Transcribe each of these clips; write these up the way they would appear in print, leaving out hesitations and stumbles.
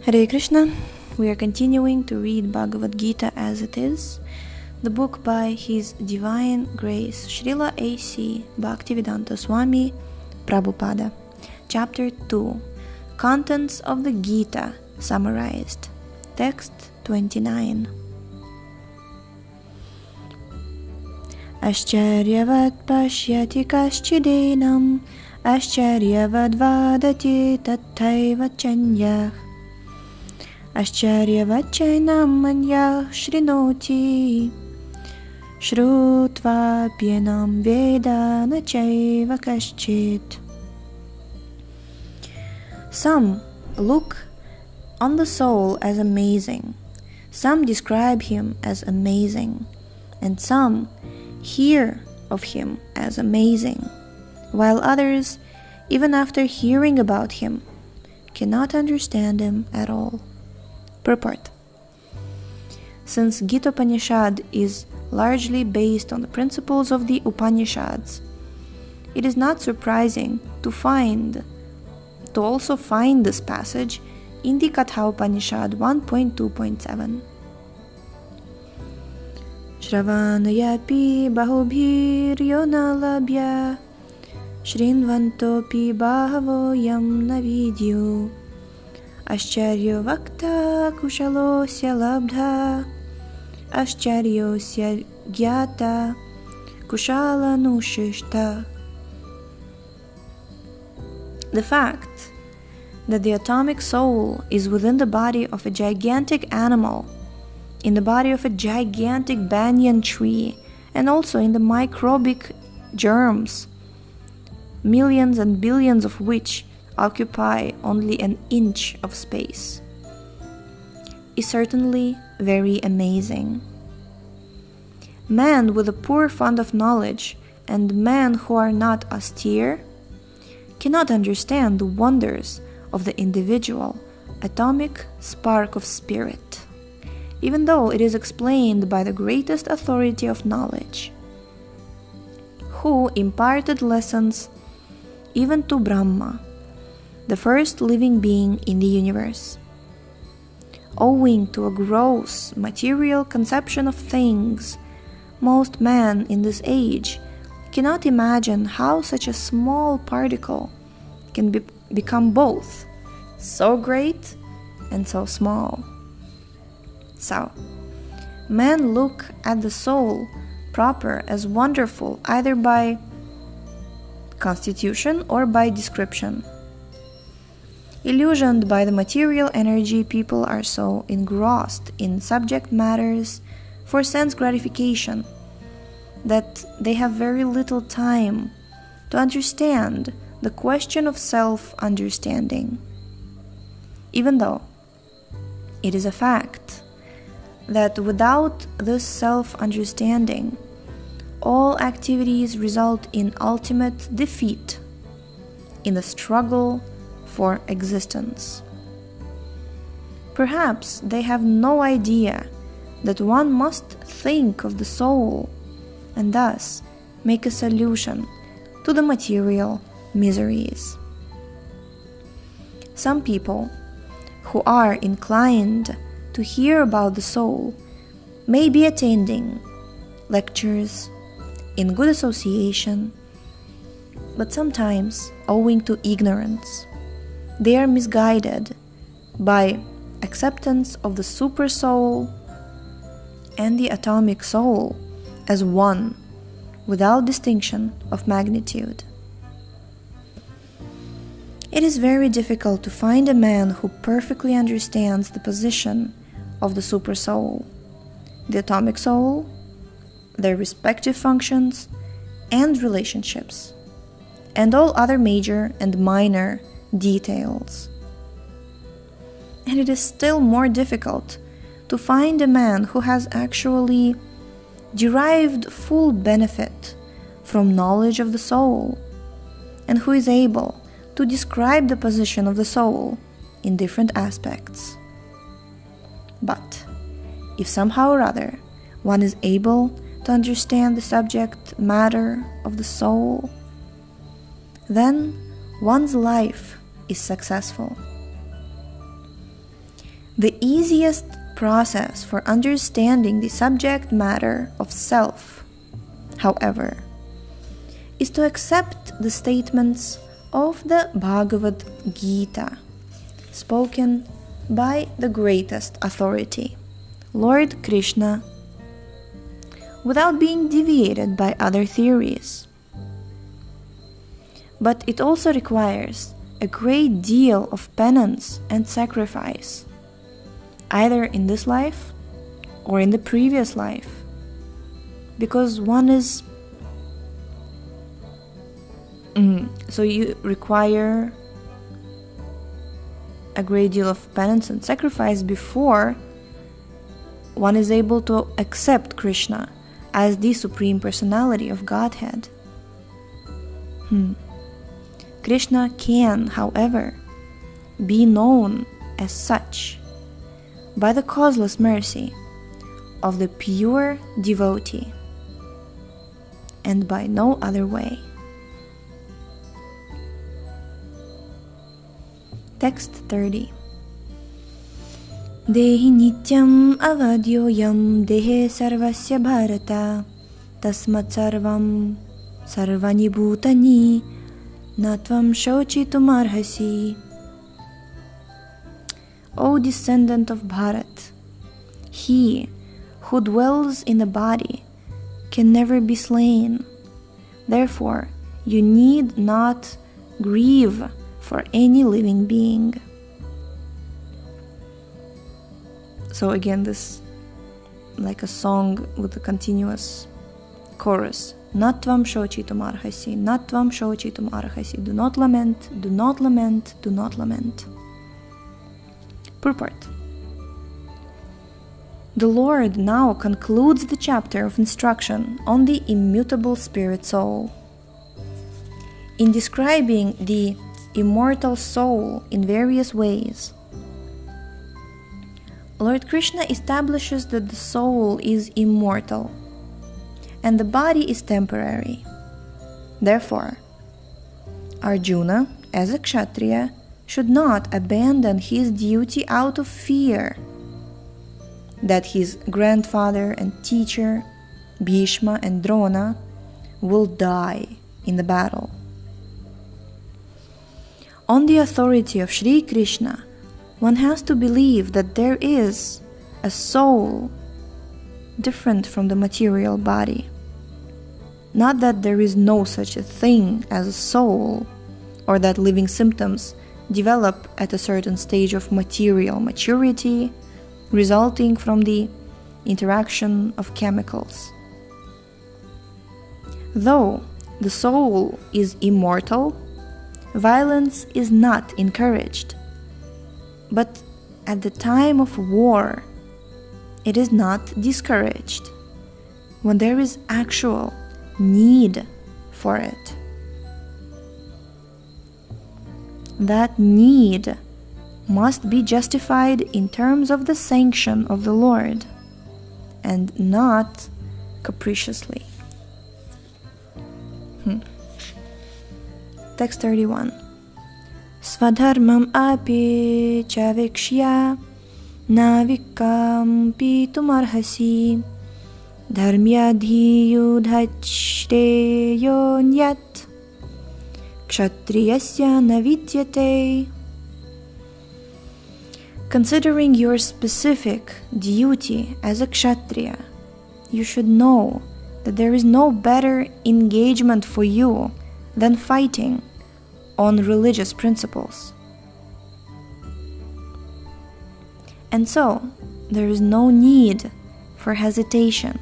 Hare Krishna. We are continuing to read Bhagavad Gita as it is, the book by His Divine Grace Srila A.C. Bhaktivedanta Swami Prabhupada. Chapter 2. Contents of the Gita summarized. Text 29. Ascharyavat pashyati kaschidinam, ascharyavat vadati tathaiva chanyah, ascharyavat chainam manyah shrinoti, shrutva pyenam veda na chaiva kaschit. Some look on the soul as amazing, some describe him as amazing, and some hear of him as amazing, while others, even after hearing about him, cannot understand him at all. Purport. Since Gita Upanishad is largely based on the principles of the Upanishads, it is not surprising to also find this passage in the Katha Upanishad 1.2.7. Shravanayapi bahubhir yonalabhya shrinvantopi bahavo yam navidyu ascharyo vakta kushalosya labdha ascharyosya gyata kushalanushishta. The fact that the atomic soul is within the body of a gigantic animal, in the body of a gigantic banyan tree, and also in the microbic germs, millions and billions of which occupy only an inch of space, is certainly very amazing. Men with a poor fund of knowledge and men who are not austere cannot understand the wonders of the individual atomic spark of spirit, even though it is explained by the greatest authority of knowledge, who imparted lessons even to Brahma, the first living being in the universe. Owing to a gross material conception of things, most men in this age cannot imagine how such a small particle can become both so great and so small. So, men look at the soul proper as wonderful either by constitution or by description. Illusioned by the material energy, people are so engrossed in subject matters for sense gratification that they have very little time to understand the question of self-understanding, even though it is a fact that without this self-understanding, all activities result in ultimate defeat in the struggle for existence. Perhaps they have no idea that one must think of the soul and thus make a solution to the material miseries. Some people who are inclined to hear about the soul may be attending lectures in good association, but sometimes, owing to ignorance, they are misguided by acceptance of the super soul and the atomic soul as one, without distinction of magnitude. It is very difficult to find a man who perfectly understands the position of the super soul, the atomic soul, their respective functions and relationships, and all other major and minor details. And it is still more difficult to find a man who has actually derived full benefit from knowledge of the soul, and who is able to describe the position of the soul in different aspects. But if somehow or other one is able to understand the subject matter of the soul, then one's life is successful. The easiest process for understanding the subject matter of self, however, is to accept the statements of the Bhagavad Gita, spoken by the greatest authority, Lord Krishna, without being deviated by other theories. But it also requires a great deal of penance and sacrifice, either in this life or in the previous life, because one is so you require a great deal of penance and sacrifice before one is able to accept Krishna as the Supreme Personality of Godhead. Krishna can, however, be known as such by the causeless mercy of the pure devotee, and by no other way. Text 30. Dehi nityam avadyoyam dehe sarvasya bharata tasmat sarvam sarvani bhutani natvam shochitum arhasi. O descendant of Bharat, he who dwells in the body can never be slain. Therefore, you need not grieve for any living being. So again, this like a song with a continuous chorus. Natvam shochitum arhasi, natvam shochitum arhasi. Do not lament, do not lament, do not lament. Purport. The Lord now concludes the chapter of instruction on the immutable spirit soul. In describing the immortal soul in various ways, Lord Krishna establishes that the soul is immortal and the body is temporary. Therefore, Arjuna, as a Kshatriya, should not abandon his duty out of fear that his grandfather and teacher, Bhishma and Drona, will die in the battle. On the authority of Sri Krishna, one has to believe that there is a soul different from the material body. Not that there is no such a thing as a soul, or that living symptoms develop at a certain stage of material maturity, resulting from the interaction of chemicals. Though the soul is immortal, violence is not encouraged. But at the time of war, it is not discouraged, when there is actual need for it. That need must be justified in terms of the sanction of the Lord, and not capriciously. Text 31. Svadharmam api chavikshya navikam pitumarhasi dharmyadhiyudhachreyo nyat kshatriyasya navidyate. Considering your specific duty as a Kshatriya, you should know that there is no better engagement for you than fighting on religious principles. And so, there is no need for hesitation.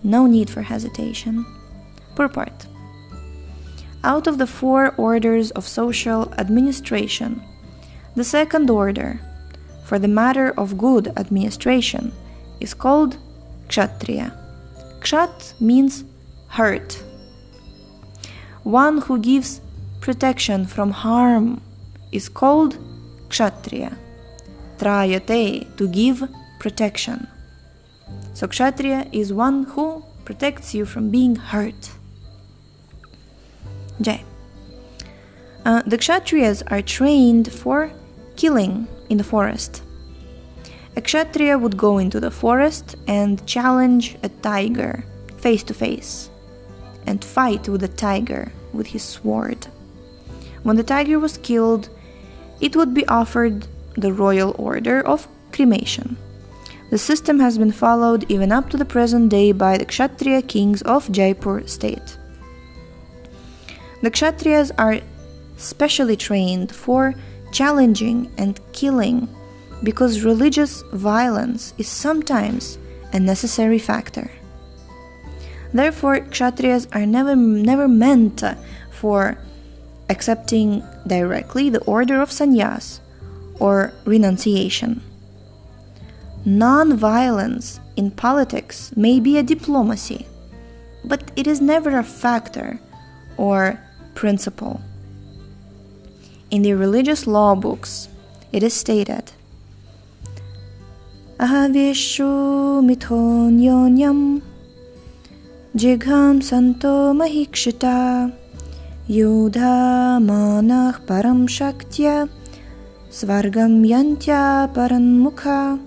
No need for hesitation. Purport. Out of the 4 orders of social administration, the second order, for the matter of good administration, is called Kshatriya. Kshat means hurt. One who gives protection from harm is called Kshatriya. Trayate, to give protection. So Kshatriya is one who protects you from being hurt. Jai. The Kshatriyas are trained for killing in the forest. A Kshatriya would go into the forest and challenge a tiger face to face and fight with the tiger with his sword. When the tiger was killed, it would be offered the royal order of cremation. The system has been followed even up to the present day by the Kshatriya kings of Jaipur state. The Kshatriyas are specially trained for challenging and killing because religious violence is sometimes a necessary factor. Therefore, Kshatriyas are never meant for accepting directly the order of sannyas or renunciation. Non-violence in politics may be a diplomacy, but it is never a factor or principle. In the religious law books, it is stated, Ahaveshu mithonyonyam jigham santo mahikshita yudha manah param shaktya svargam yantya paranmukha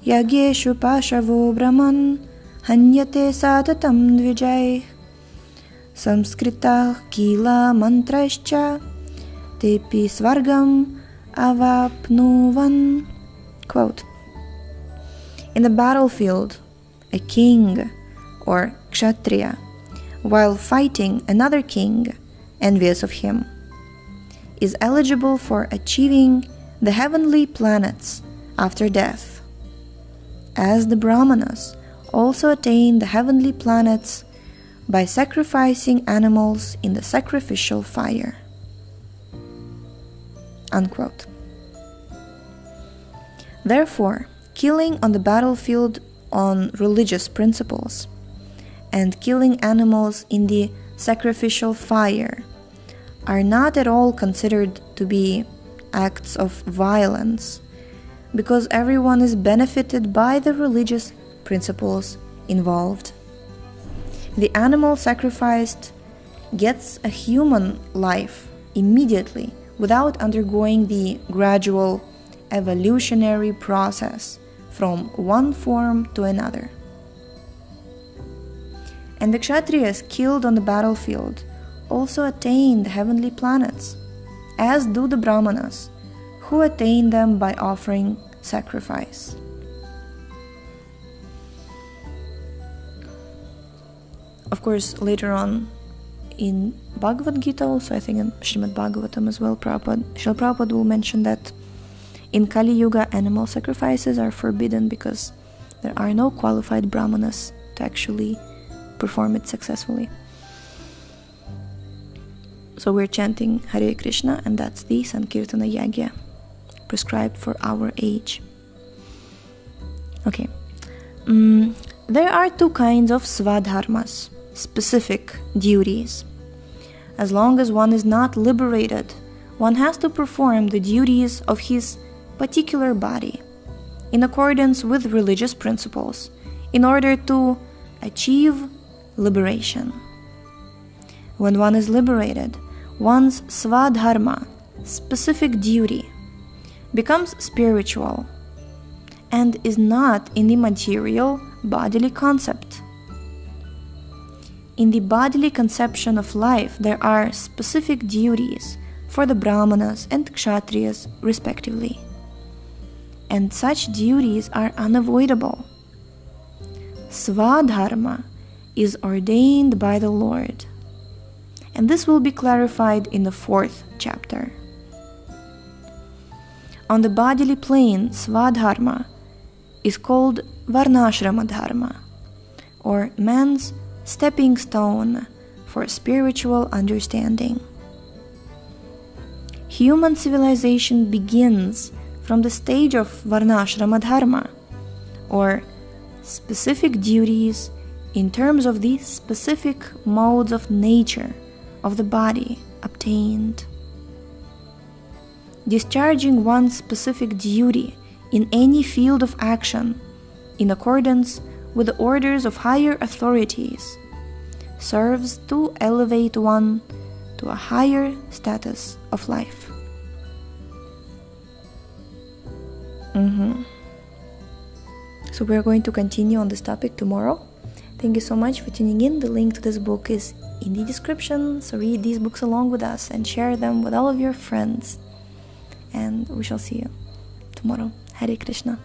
yagyeshu pashavo brahman hanyate satatam dvijay samskritah kila mantrascha tepi svargam avapnuvan. Quote, in the battlefield, a king or kshatriya, while fighting another king envious of him, is eligible for achieving the heavenly planets after death, as the brahmanas also attain the heavenly planets by sacrificing animals in the sacrificial fire. Unquote. Therefore, killing on the battlefield on religious principles and killing animals in the sacrificial fire are not at all considered to be acts of violence, because everyone is benefited by the religious principles involved. The animal sacrificed gets a human life immediately without undergoing the gradual evolutionary process from one form to another. And the Kshatriyas killed on the battlefield also attain the heavenly planets, as do the Brahmanas, who attain them by offering sacrifice. Of course, later on in Bhagavad Gita, also I think in Srimad Bhagavatam as well, Srila Prabhupada will mention that in Kali Yuga, animal sacrifices are forbidden because there are no qualified brahmanas to actually perform it successfully. So we're chanting Hare Krishna, and that's the Sankirtana Yagya prescribed for our age. Okay. There are two kinds of svadharmas, specific duties. As long as one is not liberated, one has to perform the duties of his particular body in accordance with religious principles in order to achieve liberation. When one is liberated, one's svadharma, specific duty, becomes spiritual and is not in the material bodily concept. In the bodily conception of life, there are specific duties for the brahmanas and kshatriyas respectively, and such duties are unavoidable. Svadharma is ordained by the Lord, and this will be clarified in the 4th chapter. On the bodily plane, svadharma is called varnashrama dharma, or man's stepping stone for spiritual understanding. Human civilization begins from the stage of varnashrama dharma, or specific duties in terms of the specific modes of nature of the body obtained. Discharging one's specific duty in any field of action in accordance with the orders of higher authorities serves to elevate one to a higher status of life. So we're going to continue on this topic tomorrow. Thank you so much for tuning in. The link to this book is in the description, so read these books along with us and share them with all of your friends. And we shall see you tomorrow. Hare Krishna.